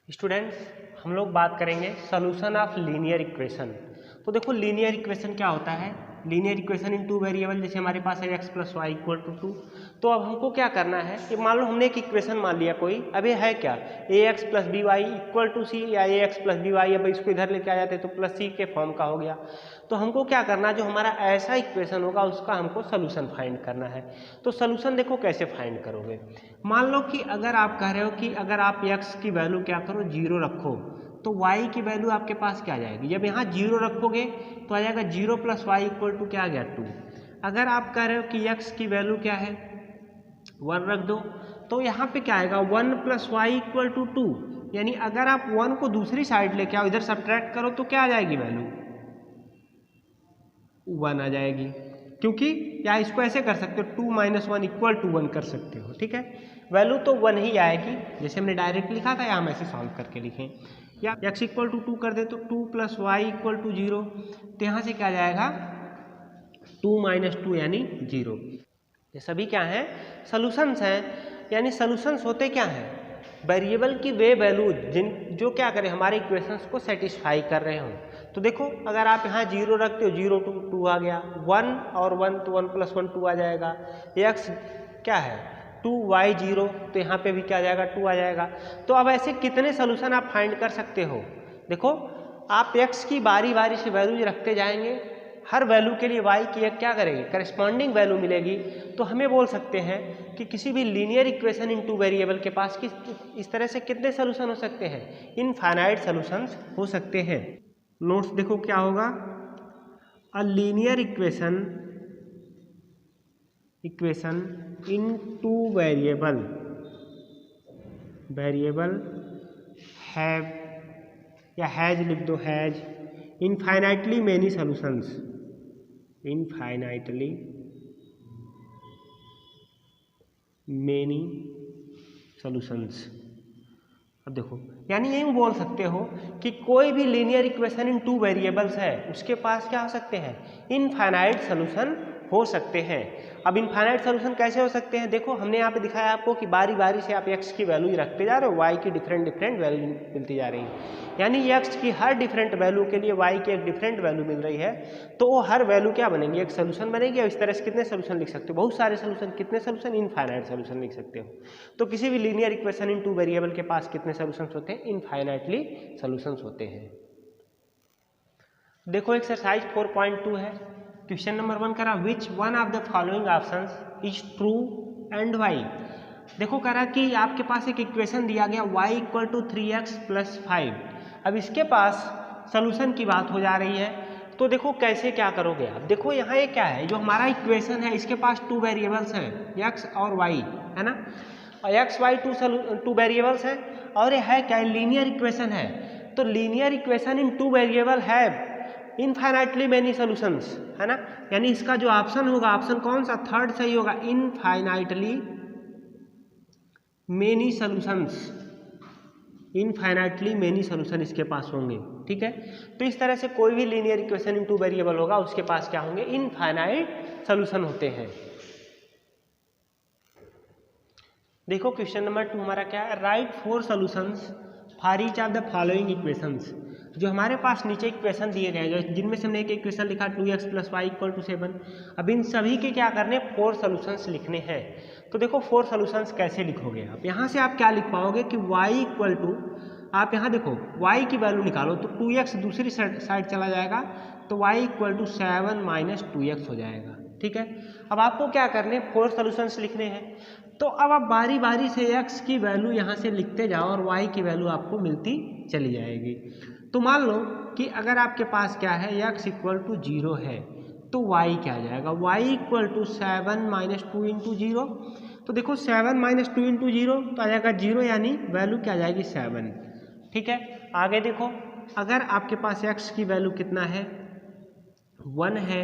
Students, हम लोग बात करेंगे सॉल्यूशन ऑफ लीनियर इक्वेशन। तो देखो लीनियर इक्वेशन क्या होता है। Linear equation in two variable, जैसे हमारे पास है x plus Y equal to 2। तो अब हमको क्या करना है कि मान लो हमने एक इक्वेशन मान लिया कोई, अब ये है क्या, ax plus B Y equal to C या ax प्लस बी वाई, अब इसको इधर लेके आ जाते तो प्लस सी के फॉर्म का हो गया। तो हमको क्या करना, जो हमारा ऐसा इक्वेशन होगा उसका हमको सोल्यूशन फाइंड करना है। तो सोल्यूशन देखो कैसे फाइंड करोगे। मान लो कि अगर आप कह रहे हो कि अगर आप x की वैल्यू क्या करो, 0 रखो, तो y की वैल्यू आपके पास क्या आ जाएगी। जब यहाँ 0 रखोगे तो आ जाएगा 0 प्लस वाई इक्वल टू क्या आ गया 2। अगर आप कह रहे हो कि x की वैल्यू क्या है 1 रख दो, तो यहाँ पे क्या आएगा 1 प्लस वाई इक्वल टू 2। यानी अगर आप 1 को दूसरी साइड लेके आओ, इधर सब्ट्रैक्ट करो तो क्या आ जाएगी वैल्यू 1 आ जाएगी। क्योंकि या इसको ऐसे कर सकते हो 2 माइनस 1 इक्वल टू 1 कर सकते हो, ठीक है। वैल्यू तो 1 ही आएगी, जैसे हमने डायरेक्ट लिखा था या हम ऐसे सॉल्व करके लिखें। या x इक्वल टू 2 कर दे तो 2 प्लस वाई इक्वल टू 0। तो यहाँ से क्या जाएगा 2 माइनस 2 यानी 0। ये सभी क्या हैं, सॉल्यूशंस हैं। यानी सॉल्यूशंस होते क्या हैं, वेरिएबल की वे वैल्यू जो क्या करें हमारे इक्वेशंस को सेटिस्फाई कर रहे हो। तो देखो अगर आप यहाँ 0 रखते हो, 0 टू 2 आ गया, 1 और 1 तो 1 प्लस 1 2 आ जाएगा। x क्या है 2y 0, तो यहाँ पे भी क्या आ जाएगा 2 आ जाएगा। तो अब ऐसे कितने सोल्यूशन आप फाइंड कर सकते हो। देखो आप x की बारी बारी से वैल्यूज रखते जाएंगे, हर वैल्यू के लिए y की एक क्या करेगी करस्पॉन्डिंग वैल्यू मिलेगी। तो हमें बोल सकते हैं कि किसी भी linear equation in two variable के पास इस तरह से कितने सोल्यूशन हो सकते हैं, इनफाइनाइट सोल्यूशंस हो सकते हैं। नोट्स देखो क्या होगा, a linear equation in two variable have या हैज लिख दो, has infinitely many solutions, infinitely many solutions. अब देखो यानी यही बोल सकते हो कि कोई भी linear equation in two variables है उसके पास क्या हो सकते हैं, इनफाइनाइट सॉल्यूशन हो सकते हैं। अब इनफाइनाइट सॉल्यूशन कैसे हो सकते हैं, देखो हमने यहाँ पे दिखाया आपको कि बारी बारी से आप x की वैल्यू रखते जा रहे हो, y की डिफरेंट वैल्यू मिलती जा रही है। यानी x की हर डिफरेंट वैल्यू के लिए y की एक डिफरेंट वैल्यू मिल रही है, तो वो हर वैल्यू क्या बनेंगी, एक सोल्यूशन बनेगी। और इस तरह से कितने सोल्यूशन लिख सकते हो, बहुत सारे सोल्यूशन। कितने सोल्यूशन, इनफाइनाइट सोल्यूशन लिख सकते हो। तो किसी भी linear equation in two variable के पास कितने सोल्यूशंस होते हैं, इनफाइनाइटली सोल्यूशंस होते हैं। देखो एक्सरसाइज 4.2 है, क्वेश्चन नंबर 1 करा which one of the following options is true and Y. देखो करा कि आपके पास एक इक्वेशन दिया गया y equal to 3x plus 5। अब इसके पास सोल्यूशन की बात हो जा रही है, तो देखो कैसे क्या करोगे आप। देखो यहाँ ये क्या है, जो हमारा इक्वेशन है इसके पास टू वेरिएबल्स हैं x और y, है ना। और x y टू वेरिएबल्स हैं, और ये है क्या, लीनियर इक्वेशन है। तो linear equation in two variable है इनफाइनाइटली मेनी सॉल्यूशंस, है ना। यानी इसका जो ऑप्शन होगा, ऑप्शन कौन सा, थर्ड सही होगा, infinitely many solutions. Infinitely many solution इसके पास होंगे, ठीक है। तो इस तरह से कोई भी linear equation in two variable होगा उसके पास क्या होंगे, इनफाइनाइट सॉल्यूशन होते हैं। देखो क्वेश्चन नंबर 2 हमारा क्या है, right 4 solutions for each of the following equations. जो हमारे पास नीचे इक्वेशन दिए गए हैं, जिनमें से हमने एक इक्वेशन लिखा 2x plus Y equal to 7। अब इन सभी के क्या करने, 4 सॉल्यूशंस लिखने हैं। तो देखो 4 सॉल्यूशंस कैसे लिखोगे आप, यहाँ से आप क्या लिख पाओगे कि y इक्वल टू, आप यहाँ देखो y की वैल्यू निकालो तो 2x दूसरी साइड चला जाएगा, तो y equal to 7 minus 2x हो जाएगा, ठीक है। अब आपको क्या करने, 4 सॉल्यूशंस लिखने हैं। तो अब आप बारी बारी से x की वैल्यू यहाँ से लिखते जाओ और y की वैल्यू आपको मिलती चली जाएगी। तो मान लो कि अगर आपके पास क्या है, x इक्वल टू 0 है, तो y क्या आ जाएगा, y equal to 7 minus 2 into 0। तो देखो 7 माइनस 2 इंटू 0 तो आ जाएगा 0, यानी वैल्यू क्या आ जाएगी 7, ठीक है। आगे देखो अगर आपके पास x की वैल्यू कितना है 1 है,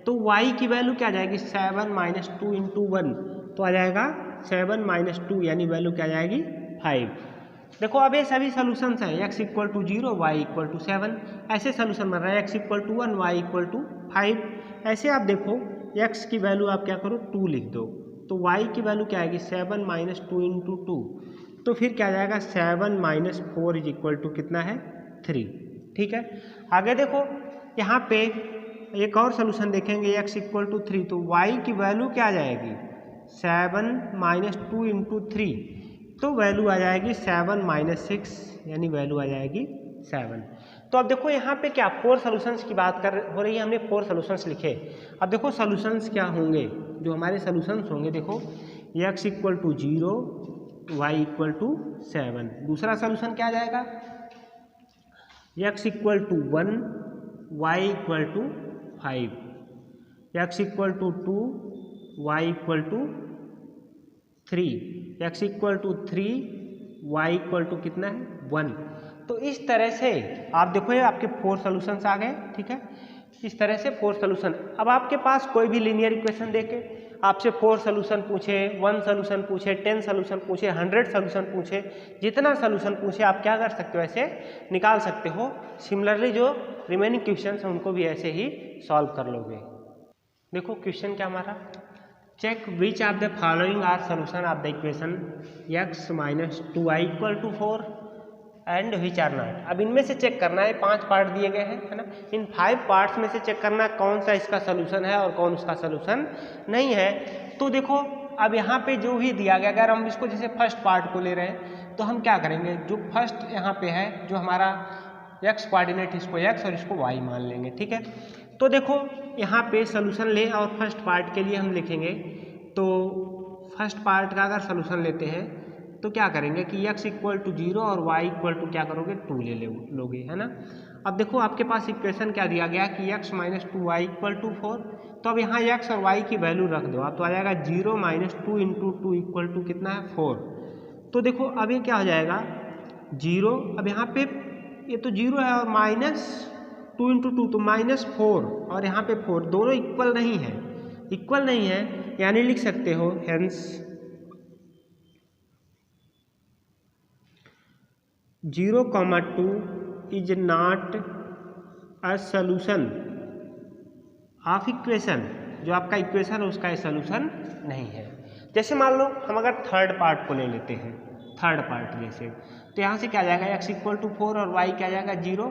तो y की वैल्यू क्या आ जाएगी 7 माइनस 2 इंटू 1, तो आ जाएगा 7 माइनस 2, यानी वैल्यू क्या आ जाएगी 5। देखो अब ये सभी सोल्यूशंस हैं, x equal to 0 y equal to 7, ऐसे सोल्यूशन बन रहा है, x equal to 1 y equal to 5। ऐसे आप देखो x की वैल्यू आप क्या करो 2 लिख दो, तो y की वैल्यू क्या आएगी 7 माइनस 2 इंटू 2, तो फिर क्या जाएगा 7 माइनस 4 इज इक्वल टू कितना है 3। ठीक है, आगे देखो यहाँ पे एक और सोल्यूशन देखेंगे x इक्वल टू 3, तो y की वैल्यू क्या आ जाएगी 7 माइनस 2 इंटू 3, तो वैल्यू आ जाएगी 7 माइनस 6, यानी वैल्यू आ जाएगी 7। तो अब देखो यहाँ पे क्या 4 सोल्यूशंस की बात हो रही है, हमने 4 सोल्यूशंस लिखे। अब देखो सोल्यूशंस क्या होंगे, जो हमारे सोल्यूशंस होंगे, देखो x equal to 0, y equal to 7। दूसरा सोल्यूशन क्या आ जाएगा x equal to 1, y equal to 5, x equal to 2, y equal to 3, x equal to 3, y equal to कितना है 1। तो इस तरह से आप देखो ये आपके 4 सोल्यूशंस आ गए। ठीक है, इस तरह से 4 सोल्यूशन। अब आपके पास कोई भी लीनियर इक्वेशन देके आपसे 4 सोल्यूशन पूछे, 1 सोल्यूशन पूछे, 10 सोल्यूशन पूछे, 100 सोल्यूशन पूछे, जितना सोल्यूशन पूछे आप क्या कर सकते हो, ऐसे निकाल सकते हो। सिमिलरली जो रिमेनिंग क्वेश्चन हैं उनको भी ऐसे ही सॉल्व कर लोगे। देखो क्वेश्चन क्या हमारा, check which of the following are solution of the equation x minus 2y equal to 4 and which are not. अब इनमें से चेक करना है, 5 पार्ट दिए गए हैं, है ना। इन 5 पार्ट्स में से चेक करना है कौन सा इसका सोल्यूशन है और कौन उसका सोल्यूशन नहीं है। तो देखो अब यहाँ पे जो भी दिया गया, अगर हम इसको जैसे फर्स्ट पार्ट को ले रहे हैं तो हम क्या करेंगे, जो फर्स्ट यहाँ पे है जो हमारा x कोऑर्डिनेट, इसको x और इसको y मान लेंगे। ठीक है, तो देखो यहाँ पे सोल्यूशन ले और फर्स्ट पार्ट के लिए हम लिखेंगे, तो फर्स्ट पार्ट का अगर सोल्यूशन लेते हैं तो क्या करेंगे कि x इक्वल टू 0 और y इक्वल टू क्या करोगे 2 ले लोगे, है ना। अब देखो आपके पास इक्वेशन क्या दिया गया कि x minus 2y equal to 4, तो अब यहाँ x और y की वैल्यू रख दो आप, तो आ जाएगा 0 माइनस 2 इंटू 2 इक्वल टू कितना है 4। तो देखो अब ये क्या हो जाएगा 0, अब यहाँ पे ये तो 0 है और माइनस 2 इंटू 2 तो माइनस 4, और यहाँ पे 4, दोनों इक्वल नहीं है, इक्वल नहीं है, यानी लिख सकते हो hence 0,2 is not a solution of equation. जो आपका इक्वेशन है उसका सोल्यूशन नहीं है। जैसे मान लो हम अगर थर्ड पार्ट को ले लेते हैं, थर्ड पार्ट जैसे, तो यहाँ से क्या जाएगा x इक्वल टू 4 और y क्या जाएगा 0।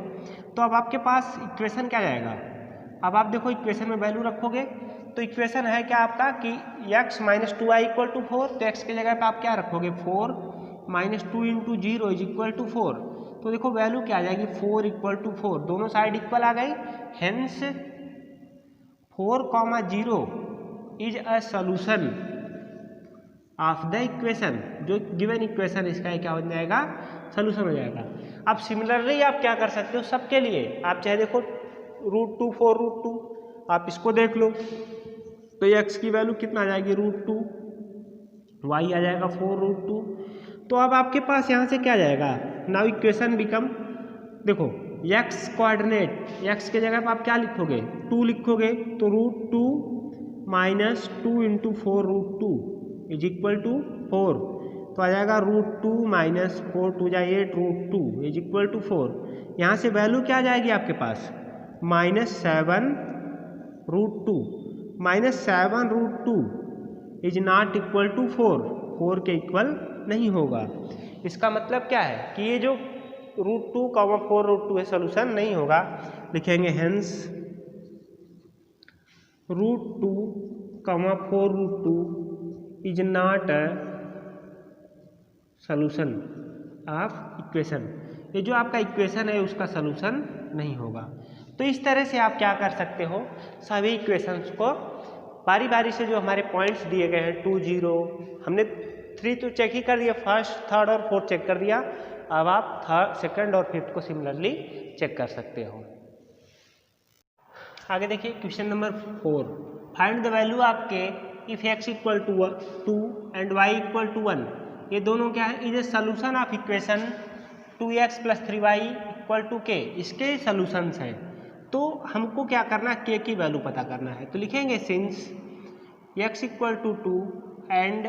तो अब आपके पास इक्वेशन क्या जाएगा, अब आप देखो इक्वेशन में वैल्यू रखोगे तो इक्वेशन है क्या आपका कि x minus 2y equal to 4, तो x की जगह पे आप क्या रखोगे 4 minus 2 into 0 is equal to 4। तो देखो वैल्यू क्या आ जाएगी 4 इक्वल टू 4, दोनों साइड इक्वल आ गई, hence 4,0 is a solution of the equation. जो गिवन इक्वेशन इसका क्या हो जाएगा सोल्यूशन हो जाएगा। अब सिमिलरली आप क्या कर सकते हो सबके लिए, आप चाहे देखो √2 4√2, आप इसको देख लो तो x की वैल्यू कितना आ जाएगी √2, y आ जाएगा 4√2। तो अब आपके पास यहाँ से क्या जाएगा, नाउ इक्वेशन बिकम, देखो x कोऑर्डिनेट, x के जगह पर आप क्या लिखोगे 2 लिखोगे, तो √2 minus 2 into 4√2 is equal to 4, तो आ जाएगा √2 माइनस 4 2 जा 8 √2 इज इक्वल टू 4। यहाँ से वैल्यू क्या आ जाएगी आपके पास -7√2, -7√2 इज नॉट इक्वल टू 4 के इक्वल नहीं होगा। इसका मतलब क्या है कि ये जो √2, 4√2 है सोल्यूशन नहीं होगा। लिखेंगे hence √2, 4√2 is not a solution of equation. ये जो आपका इक्वेशन है उसका सोल्यूशन नहीं होगा। तो इस तरह से आप क्या कर सकते हो, सभी इक्वेशंस को बारी बारी से, जो हमारे पॉइंट्स दिए गए हैं 2 0, हमने 3 तो चेक ही कर दिया, फर्स्ट थर्ड और फोर्थ चेक कर दिया, अब आप थर्ड सेकंड और फिफ्थ को सिमिलरली चेक कर सकते हो। आगे देखिए question number 4, find the value आपके if x equal to 2 and y equal to 1। ये दोनों क्या है, is a solution of equation 2x plus 3y equal to k, इसके सोल्यूशंस हैं। तो हमको क्या करना है, k की वैल्यू पता करना है। तो लिखेंगे since x equal to 2 and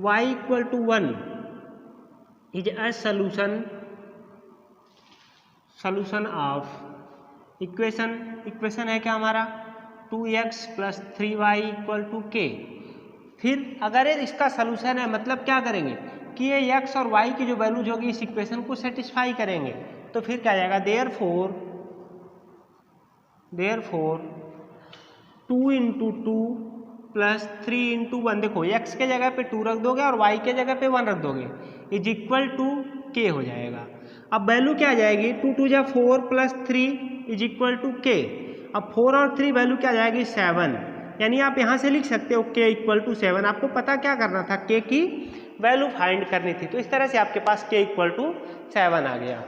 y equal to 1 is a solution of equation है क्या हमारा 2x plus 3y equal to k। फिर अगर ये इसका सोल्यूशन है मतलब क्या करेंगे, कि ये एक्स और वाई की जो वैल्यूज होगी इस इक्वेशन को सेटिस्फाई करेंगे। तो फिर क्या आ जाएगा, देयरफॉर 2 × 2 + 3 × 1, देखो x के जगह पे 2 रख दोगे और y के जगह पे 1 रख दोगे, = k हो जाएगा। अब वैल्यू क्या आ जाएगी, 2 × 2 = 4 + 3 = k। अब 4 और 3 वैल्यू क्या आ जाएगी, 7, यानी आप यहाँ से लिख सकते हो k = 7। आपको पता क्या करना था, k की वैल्यू फाइंड करनी थी, तो इस तरह से आपके पास k = 7 आ गया।